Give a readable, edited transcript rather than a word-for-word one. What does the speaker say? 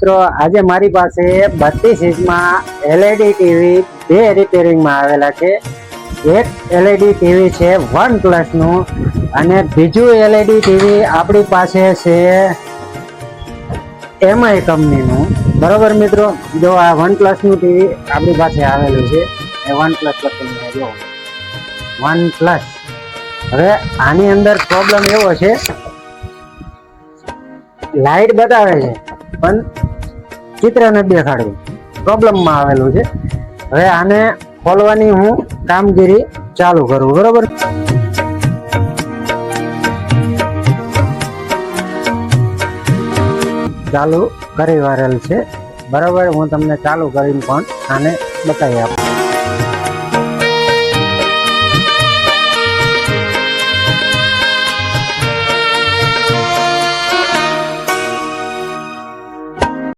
મિત્રો, આજે મારી પાસે 32 ઇંચમાં એલઈડી ટીવી બે રિપેરિંગમાં આવેલા છે. એક એલઈડી ટીવી છે OnePlus નું અને બીજું એલઈડી ટીવી આપણી પાસે છે MI કંપનીનું. બરોબર મિત્રો, જો આ OnePlus નું ટીવી આપણી પાસે આવેલું છે. એ OnePlus લખેલું જો OnePlus. હવે આની અંદર પ્રોબ્લેમ એવો છે, લાઈટ બતાવે છે પણ ચિત્ર નથી દેખાડતું, પ્રોબ્લેમમાં આવેલું છે. હવે આને ખોલવાની હું કામગીરી ચાલુ કરું. બરોબર, ચાલુ કરી વારેલ છે. બરાબર, હું તમને ચાલુ કરીને પણ આને બતાવી આપું.